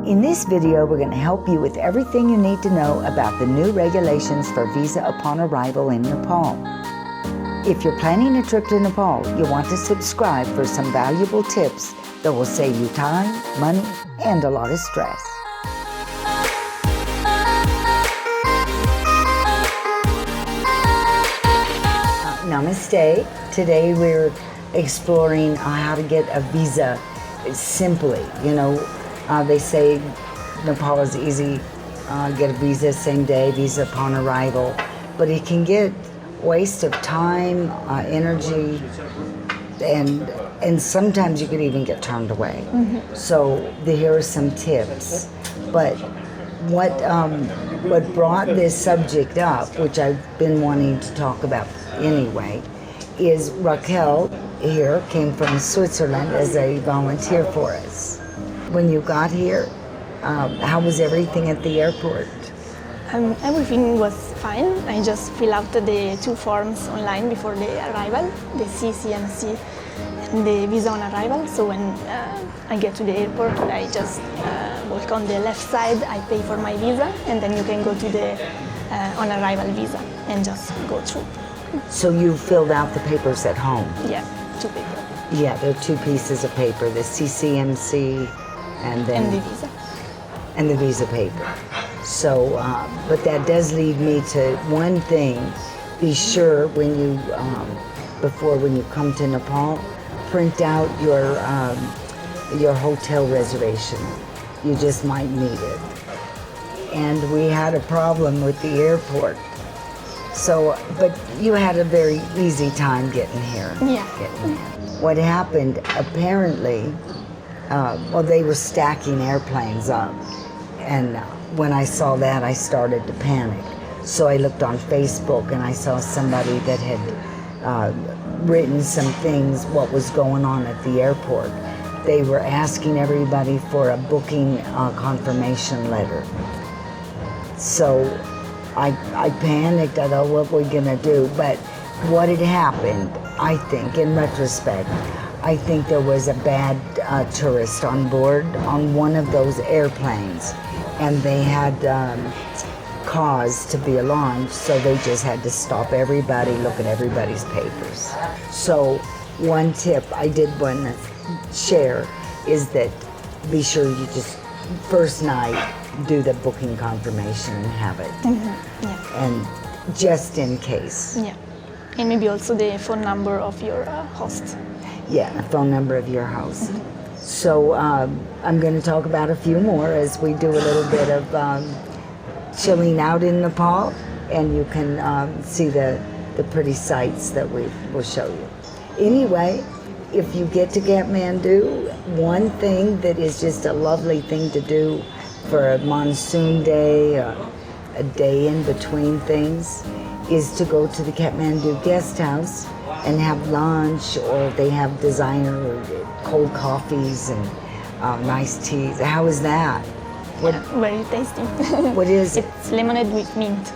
In this video, we're going to help you with everything you need to know about the new regulations for visa upon arrival in Nepal. If you're planning a trip to Nepal, you'll want to subscribe for some valuable tips that will save you time, money, and a lot of stress. Namaste. Today we're exploring how to get a visa simply. They say Nepal is easy, get a visa same day, visa upon arrival, but it can get waste of time, energy, and sometimes you could even get turned away. Mm-hmm. So here are some tips. But what brought this subject up, which I've been wanting to talk about anyway, is Raquel here came from Switzerland as a volunteer for us. When you got here, how was everything at the airport? Everything was fine. I just fill out the 2 forms online before the arrival, the CCMC and the visa on arrival. So when I get to the airport, I just walk on the left side, I pay for my visa, and then you can go to the on arrival visa and just go through. So you filled out the papers at home? Yeah, 2 papers. Yeah, there are 2 pieces of paper, the CCMC and then... And the visa. And the visa paper. So, but that does lead me to one thing. Be sure when you, when you come to Nepal, print out your hotel reservation. You just might need it. And we had a problem with the airport. So, but you had a very easy time getting here. Yeah. What happened, apparently, they were stacking airplanes up. And when I saw that, I started to panic. So I looked on Facebook and I saw somebody that had written some things, what was going on at the airport. They were asking everybody for a booking confirmation letter. So I panicked. I thought, what are we gonna do? But what had happened, I think, in retrospect, I think there was a bad tourist on board on one of those airplanes, and they had cause to be alarmed, so they just had to stop everybody, look at everybody's papers. So one tip I did want to share is that be sure you just first night do the booking confirmation and have it. Mm-hmm. Yeah. And just in case. Yeah. And maybe also the phone number of your host. Yeah, the phone number of your house. Mm-hmm. So I'm going to talk about a few more as we do a little bit of chilling out in Nepal, and you can see the pretty sights that we will show you. Anyway, if you get to Kathmandu, one thing that is just a lovely thing to do for a monsoon day, a day in between things, is to go to the Kathmandu guest house and have lunch, or they have designer cold coffees and nice teas. How is that? Very tasty. What is it? It's lemonade with mint.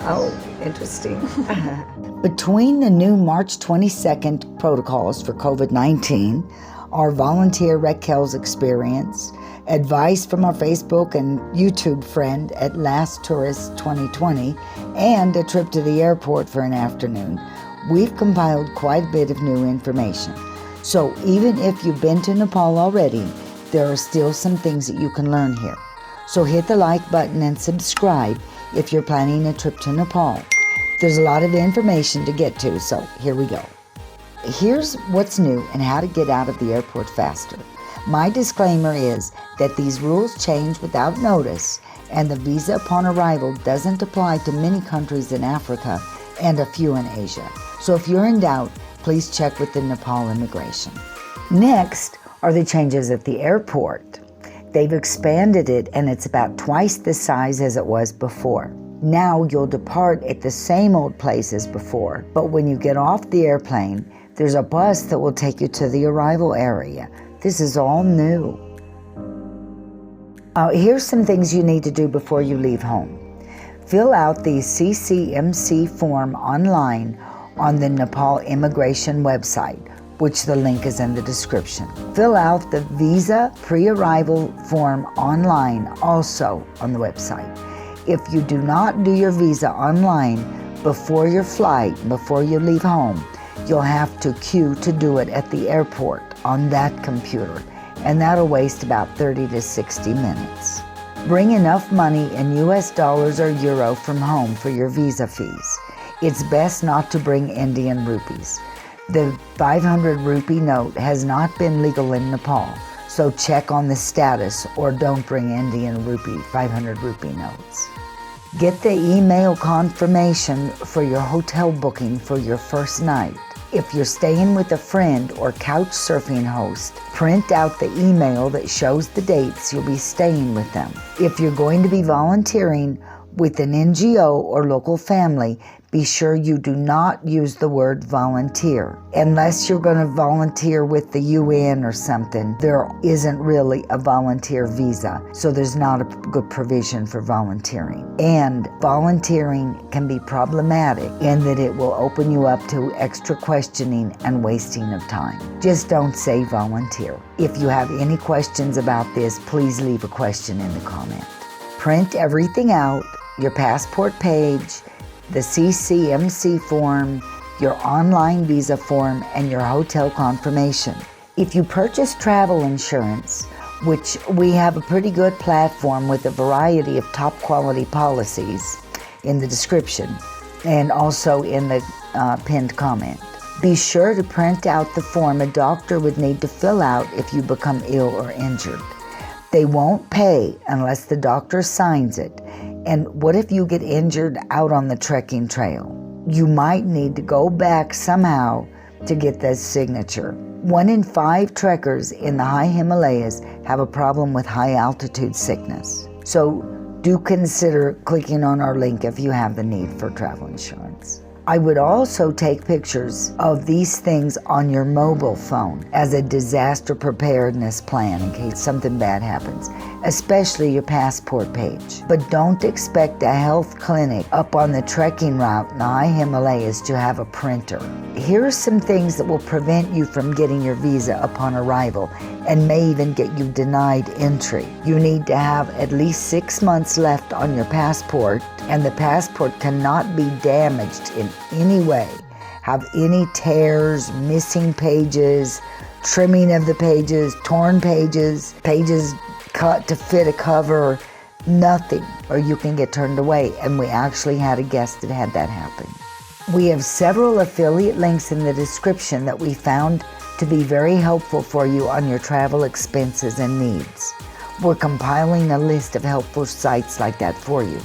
Oh, interesting. Between the new March 22nd protocols for COVID-19, our volunteer Raquel's experience, advice from our Facebook and YouTube friend at Last Tourist 2020, and a trip to the airport for an afternoon, we've compiled quite a bit of new information. So even if you've been to Nepal already, there are still some things that you can learn here. So hit the like button and subscribe if you're planning a trip to Nepal. There's a lot of information to get to, so here we go. Here's what's new and how to get out of the airport faster. My disclaimer is that these rules change without notice, and the visa upon arrival doesn't apply to many countries in Africa and a few in Asia. So if you're in doubt, please check with the Nepal immigration. Next are the changes at the airport. They've expanded it, and it's about twice the size as it was before. Now you'll depart at the same old place as before, but when you get off the airplane, there's a bus that will take you to the arrival area. This is all new. Here's some things you need to do before you leave home. Fill out the CCMC form online on the Nepal immigration website. which the link is in the description. Fill out the visa pre-arrival form online, also on the website. If you do not do your visa online before your flight, before you leave home, you'll have to queue to do it at the airport on that computer, and that'll waste about 30 to 60 minutes. Bring enough money in US dollars or euro from home for your visa fees. It's best not to bring Indian rupees. The 500 rupee note has not been legal in Nepal, so check on the status or don't bring Indian rupee 500 rupee notes. Get the email confirmation for your hotel booking for your first night. If you're staying with a friend or couch surfing host, print out the email that shows the dates you'll be staying with them. If you're going to be volunteering with an NGO or local family, be sure you do not use the word volunteer. Unless you're going to volunteer with the UN or something, there isn't really a volunteer visa, so there's not a good provision for volunteering. And volunteering can be problematic in that it will open you up to extra questioning and wasting of time. Just don't say volunteer. If you have any questions about this, please leave a question in the comment. Print everything out, your passport page, the CCMC form, your online visa form, and your hotel confirmation. If you purchase travel insurance, which we have a pretty good platform with a variety of top quality policies in the description and also in the pinned comment, be sure to print out the form a doctor would need to fill out if you become ill or injured. They won't pay unless the doctor signs it. And what if you get injured out on the trekking trail? You might need to go back somehow to get that signature. 1 in 5 trekkers in the high Himalayas have a problem with high altitude sickness. So do consider clicking on our link if you have the need for travel insurance. I would also take pictures of these things on your mobile phone as a disaster preparedness plan in case something bad happens, especially your passport page. But don't expect a health clinic up on the trekking route in the high Himalayas to have a printer. Here are some things that will prevent you from getting your visa upon arrival and may even get you denied entry. You need to have at least 6 months left on your passport, and the passport cannot be damaged in any way, have any tears, missing pages, trimming of the pages, torn pages, pages cut to fit a cover, nothing, or you can get turned away. And we actually had a guest that had that happen. We have several affiliate links in the description that we found to be very helpful for you on your travel expenses and needs. We're compiling a list of helpful sites like that for you.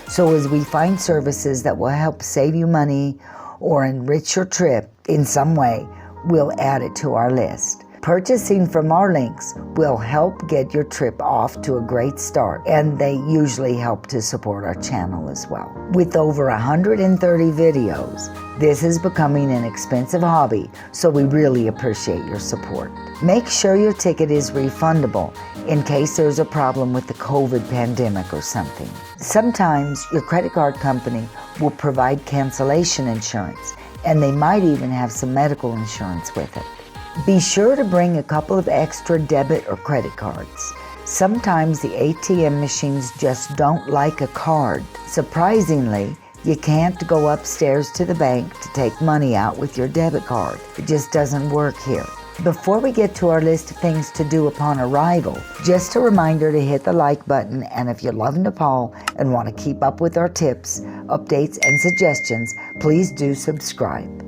So as we find services that will help save you money or enrich your trip in some way, we'll add it to our list. Purchasing from our links will help get your trip off to a great start, and they usually help to support our channel as well. With over 130 videos, this is becoming an expensive hobby, so we really appreciate your support. Make sure your ticket is refundable in case there's a problem with the COVID pandemic or something. Sometimes your credit card company will provide cancellation insurance, and they might even have some medical insurance with it. Be sure to bring a couple of extra debit or credit cards. Sometimes the ATM machines just don't like a card. Surprisingly, you can't go upstairs to the bank to take money out with your debit card. It just doesn't work here. Before we get to our list of things to do upon arrival, just a reminder to hit the like button, and if you love Nepal and want to keep up with our tips, updates, and suggestions, please do subscribe.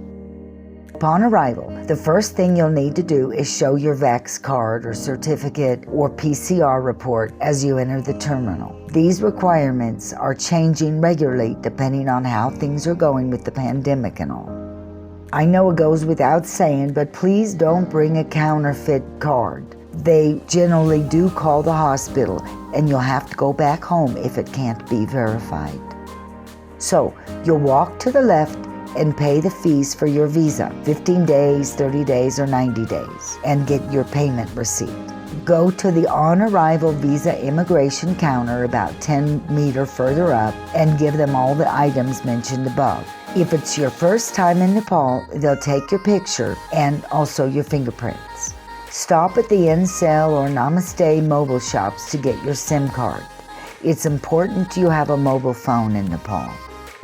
Upon arrival, the first thing you'll need to do is show your Vax card or certificate or PCR report as you enter the terminal. These requirements are changing regularly depending on how things are going with the pandemic and all. I know it goes without saying, but please don't bring a counterfeit card. They generally do call the hospital, and you'll have to go back home if it can't be verified. So you'll walk to the left and pay the fees for your visa, 15 days, 30 days, or 90 days, and get your payment receipt. Go to the on-arrival visa immigration counter about 10 meters further up and give them all the items mentioned above. If it's your first time in Nepal, they'll take your picture and also your fingerprints. Stop at the Ncell or Namaste mobile shops to get your SIM card. It's important you have a mobile phone in Nepal.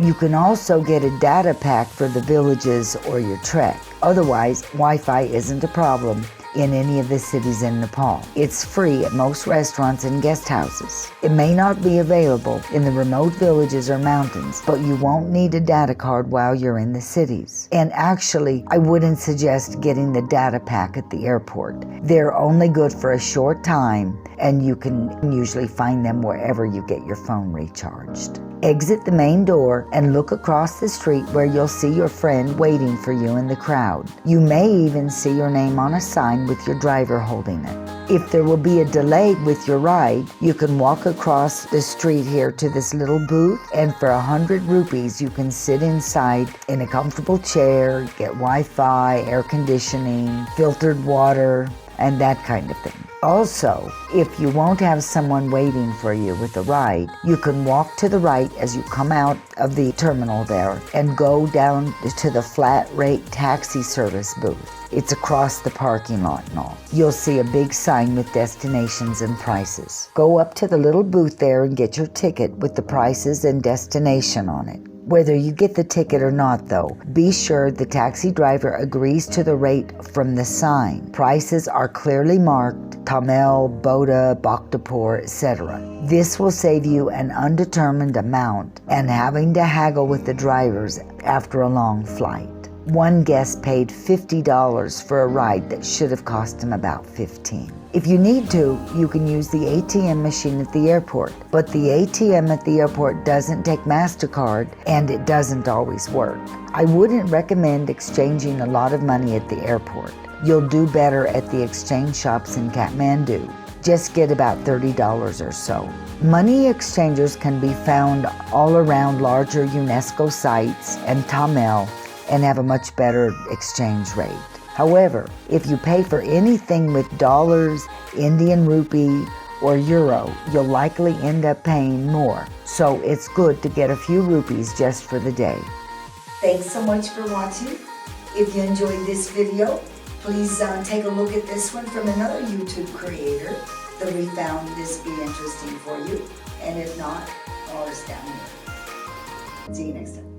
You can also get a data pack for the villages or your trek. Otherwise, Wi-Fi isn't a problem in any of the cities in Nepal. It's free at most restaurants and guest houses. It may not be available in the remote villages or mountains, but you won't need a data card while you're in the cities. And actually, I wouldn't suggest getting the data pack at the airport. They're only good for a short time, and you can usually find them wherever you get your phone recharged. Exit the main door and look across the street where you'll see your friend waiting for you in the crowd. You may even see your name on a sign with your driver holding it. If there will be a delay with your ride, you can walk across the street here to this little booth, and for 100 rupees you can sit inside in a comfortable chair, get Wi-Fi, air conditioning, filtered water, and that kind of thing. Also, if you won't have someone waiting for you with a ride, you can walk to the right as you come out of the terminal there and go down to the flat rate taxi service booth. It's across the parking lot and all. You'll see a big sign with destinations and prices. Go up to the little booth there and get your ticket with the prices and destination on it. Whether you get the ticket or not, though, be sure the taxi driver agrees to the rate from the sign. Prices are clearly marked: Tamil, Boda, Bhaktapur, etc. This will save you an undetermined amount and having to haggle with the drivers after a long flight. One guest paid $50 for a ride that should have cost him about $15. If you need to, you can use the ATM machine at the airport, but the ATM at the airport doesn't take MasterCard and it doesn't always work. I wouldn't recommend exchanging a lot of money at the airport. You'll do better at the exchange shops in Kathmandu. Just get about $30 or so. Money exchangers can be found all around larger UNESCO sites and Tamil and have a much better exchange rate. However, if you pay for anything with dollars, Indian rupee, or euro, you'll likely end up paying more. So it's good to get a few rupees just for the day. Thanks so much for watching. If you enjoyed this video, please take a look at this one from another YouTube creator that we found this be interesting for you. And if not, ours down here. See you next time.